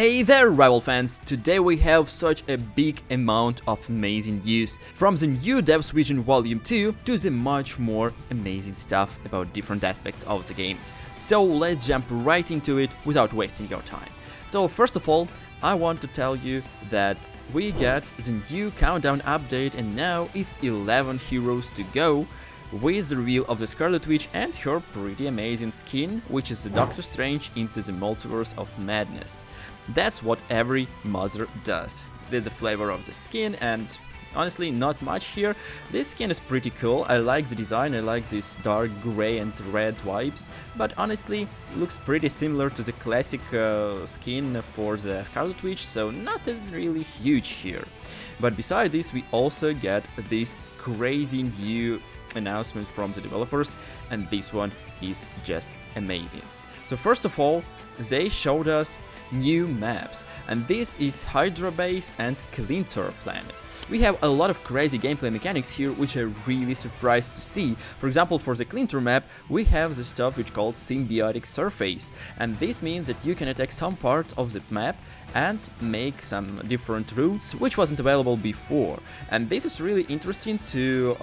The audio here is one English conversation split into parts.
Hey there, rival fans! Today we have such a big amount of amazing news, from the new Devs Vision Volume 2 to the much more amazing stuff about different aspects of the game. So let's jump right into it without wasting your time. So first of all, I want to tell you that we get the new countdown update and now it's 11 heroes to go, with the reveal of the Scarlet Witch and her pretty amazing skin, which is the Doctor Strange into the Multiverse of Madness. That's what every mother does. There's a flavor of the skin and honestly not much here. This skin is pretty cool, I like the design, I like this dark grey and red vibes, but honestly looks pretty similar to the classic skin for the Scarlet Witch, so nothing really huge here. But besides this, we also get this crazy new announcement from the developers, and this one is just amazing. So first of all, they showed us new maps, and this is Hydra Base and Clintor Planet. We have a lot of crazy gameplay mechanics here, which I'm really surprised to see. For example, for the Clintor map, we have the stuff which called Symbiotic Surface, and this means that you can attack some parts of the map and make some different routes, which wasn't available before. And this is really interesting to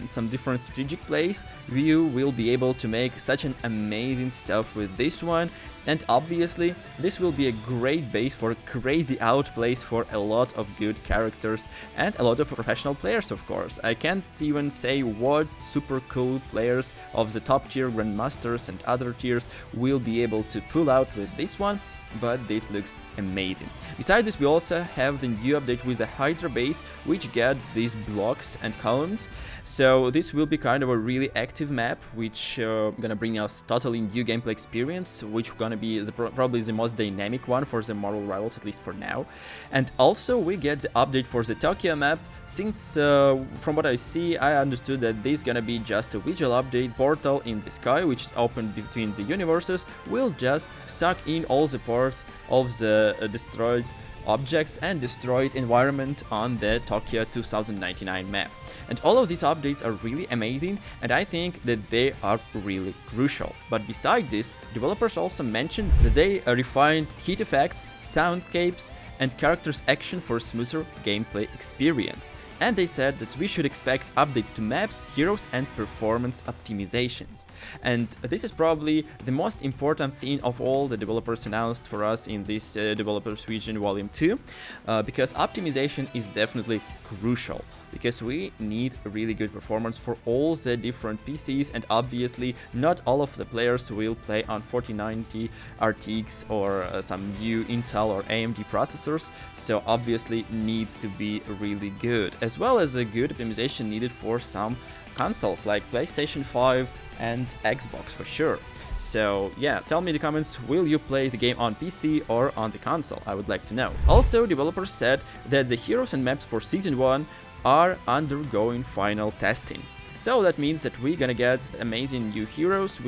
some different strategic plays. You will be able to make such an amazing stuff with this one, and obviously this will be a great base for crazy outplays for a lot of good characters and a lot of professional players, of course. I can't even say what super cool players of the top tier Grandmasters and other tiers will be able to pull out with this one, but this looks amazing. Besides this, we also have the new update with the Hydra base, which get these blocks and columns. So this will be kind of a really active map, which gonna bring us totally new gameplay experience, which gonna be probably the most dynamic one for the Marvel Rivals, at least for now. And also we get the update for the Tokyo map, since from what I see, I understood that this gonna be just a visual update. Portal in the sky, which opened between the universes, will just suck in all the parts of the destroyed objects and destroyed environment on the Tokyo 2099 map. And all of these updates are really amazing, and I think that they are really crucial. But beside this, developers also mentioned that they refined heat effects, soundscapes, and characters' action for smoother gameplay experience. And they said that we should expect updates to maps, heroes, and performance optimizations. And this is probably the most important thing of all the developers announced for us in this Developers Vision Volume 2, because optimization is definitely crucial, because we need a really good performance for all the different PCs, and obviously not all of the players will play on 4090 RTX or some new Intel or AMD processors, so obviously need to be really good, as well as a good optimization needed for some consoles like PlayStation 5 and Xbox for sure. So yeah, tell me in the comments, will you play the game on PC or on the console? I would like to know. Also, developers said that the heroes and maps for Season 1 are undergoing final testing. So that means that we're gonna get amazing new heroes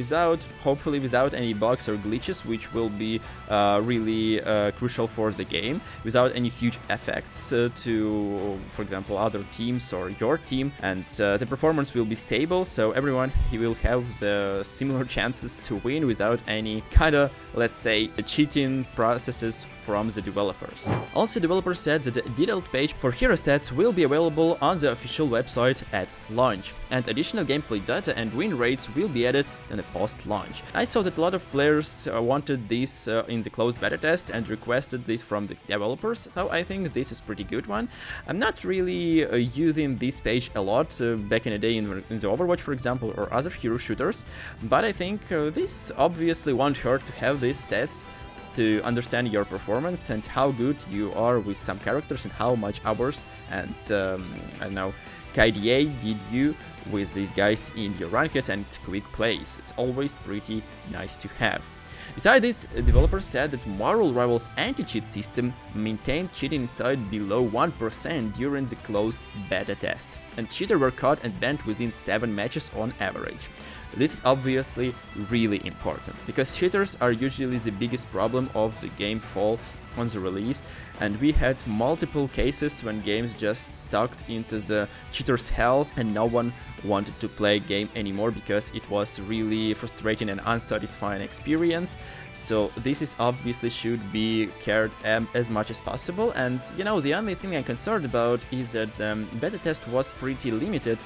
hopefully without any bugs or glitches, which will be really crucial for the game, without any huge effects to, for example, other teams or your team, and the performance will be stable, so everyone will have the similar chances to win without any kind of, let's say, cheating processes from the developers. Also, developers said that the detailed page for hero stats will be available on the official website at launch, and additional gameplay data and win rates will be added in the post-launch. I saw that a lot of players wanted this in the closed beta test and requested this from the developers, so I think this is pretty good one. I'm not really using this page a lot back in the day in the Overwatch, for example, or other hero shooters, but I think this obviously won't hurt to have these stats to understand your performance and how good you are with some characters and how much hours and I don't know, KDA did you with these guys in your rankeds and quick plays. It's always pretty nice to have. Besides this, developers said that Marvel Rivals AntiCheat system maintained cheating inside below 1% during the closed beta test, and cheaters were caught and banned within 7 matches on average. This is obviously really important, because cheaters are usually the biggest problem of the game fall on the release, and we had multiple cases when games just stuck into the cheaters' hell and no one wanted to play game anymore because it was really frustrating and unsatisfying experience. So this is obviously should be cared as much as possible, and you know, the only thing I'm concerned about is that beta test was pretty limited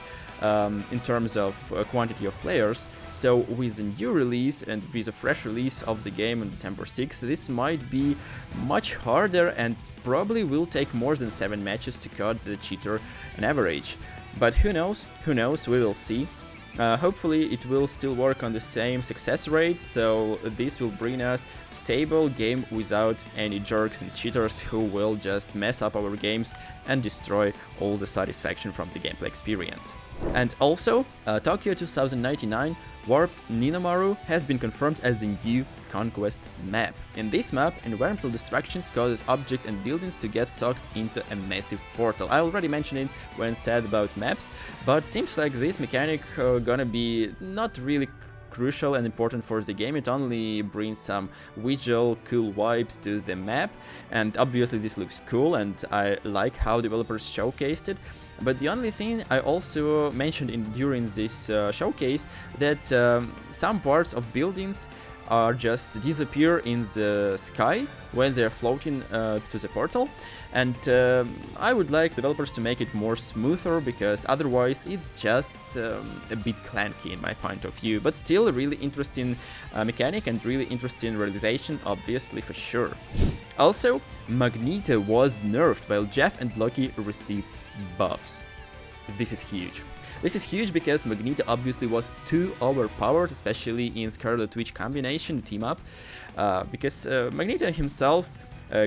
in terms of quantity of players. So with a new release and with a fresh release of the game on December 6th, this might be much harder and probably will take more than 7 matches to cut the cheater on average. But who knows, we will see. Hopefully it will still work on the same success rate, so this will bring us stable game without any jerks and cheaters who will just mess up our games and destroy all the satisfaction from the gameplay experience. And also, Tokyo 2099 Warped Ninomaru has been confirmed as a new conquest map. In this map, environmental destructions causes objects and buildings to get sucked into a massive portal. I already mentioned it when said about maps, but seems like this mechanic gonna be not really crucial and important for the game. It only brings some visual cool vibes to the map, and obviously this looks cool and I like how developers showcased it. But the only thing I also mentioned during this showcase, that some parts of buildings are just disappear in the sky when they are floating to the portal, and I would like developers to make it more smoother, because otherwise it's just a bit clunky in my point of view, but still a really interesting mechanic and really interesting realization, obviously, for sure. Also, Magneto was nerfed while Jeff and Loki received buffs. This is huge. This is huge because Magneto obviously was too overpowered, especially in Scarlet Witch combination team-up, because Magneto himself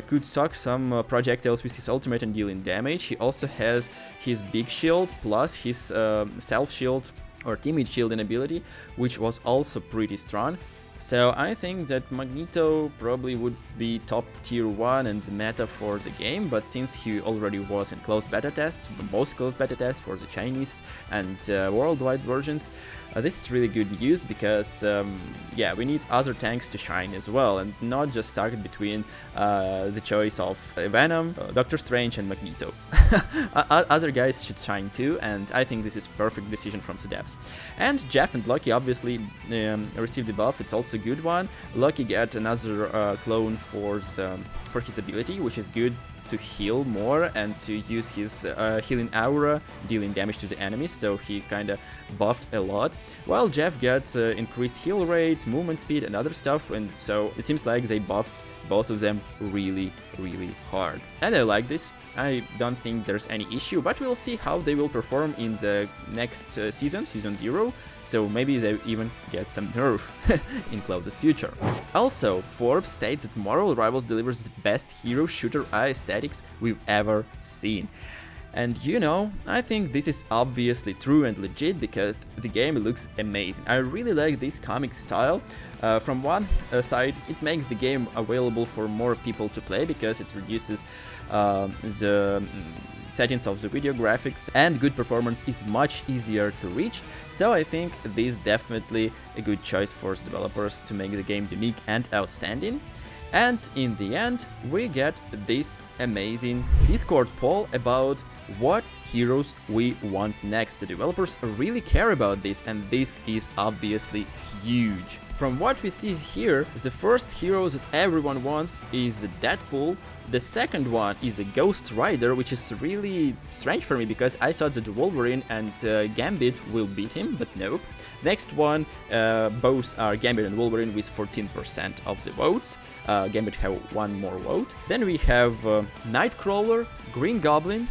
could suck some projectiles with his ultimate and dealing damage. He also has his big shield plus his self-shield or teammate shielding ability, which was also pretty strong. So I think that Magneto probably would be top tier 1 and the meta for the game, but since he already was in closed beta tests, most closed beta tests for the Chinese and worldwide versions, this is really good news, because yeah, we need other tanks to shine as well, and not just target between the choice of Venom, Doctor Strange and Magneto. Other guys should shine too, and I think this is perfect decision from the devs. And Jeff and Loki obviously received the buff. It's also a good one. Loki got another clone for his ability, which is good to heal more and to use his healing aura, dealing damage to the enemies, so he kinda buffed a lot. While Jeff got increased heal rate, movement speed and other stuff, and so it seems like they buffed both of them really hard. And I like this. I don't think there's any issue, but we'll see how they will perform in the next season 0, so maybe they even get some nerf in closest future. Also, Forbes states that Marvel Rivals delivers the best hero shooter aesthetics we've ever seen. And you know, I think this is obviously true and legit, because the game looks amazing. I really like this comic style. From one side, it makes the game available for more people to play, because it reduces the settings of the video graphics, and good performance is much easier to reach. So I think this is definitely a good choice for developers to make the game unique and outstanding. And in the end, we get this amazing Discord poll about what heroes we want next. The developers really care about this, and this is obviously huge. From what we see here, the first hero that everyone wants is Deadpool. The second one is a Ghost Rider, which is really strange for me, because I thought that Wolverine and Gambit will beat him, but nope. Next one, both are Gambit and Wolverine with 14% of the votes. Gambit have one more vote. Then we have Nightcrawler, Green Goblin,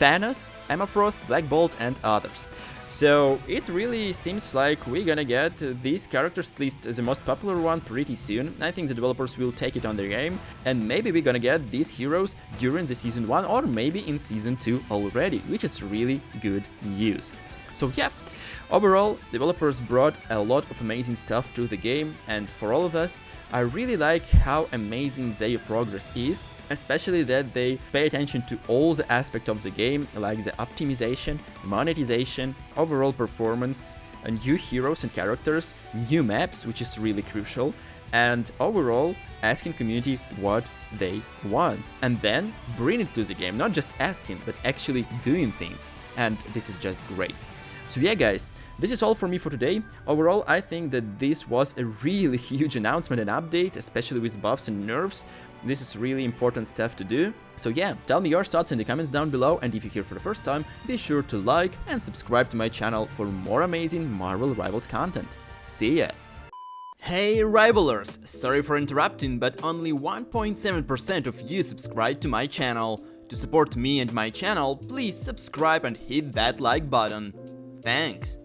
Thanos, Emma Frost, Black Bolt and others. So it really seems like we're gonna get these characters, at least the most popular one, pretty soon. I think the developers will take it on their game, and maybe we're gonna get these heroes during the Season 1 or maybe in Season 2 already, which is really good news. So yeah, overall, developers brought a lot of amazing stuff to the game, and for all of us, I really like how amazing their progress is. Especially that they pay attention to all the aspects of the game, like the optimization, monetization, overall performance, new heroes and characters, new maps, which is really crucial, and overall asking community what they want, and then bring it to the game, not just asking, but actually doing things, and this is just great. So yeah guys, this is all for me for today. Overall, I think that this was a really huge announcement and update, especially with buffs and nerfs. This is really important stuff to do. So yeah, tell me your thoughts in the comments down below, and if you're here for the first time, be sure to like and subscribe to my channel for more amazing Marvel Rivals content. See ya! Hey Rivalers! Sorry for interrupting, but only 1.7% of you subscribe to my channel. To support me and my channel, please subscribe and hit that like button. Thanks!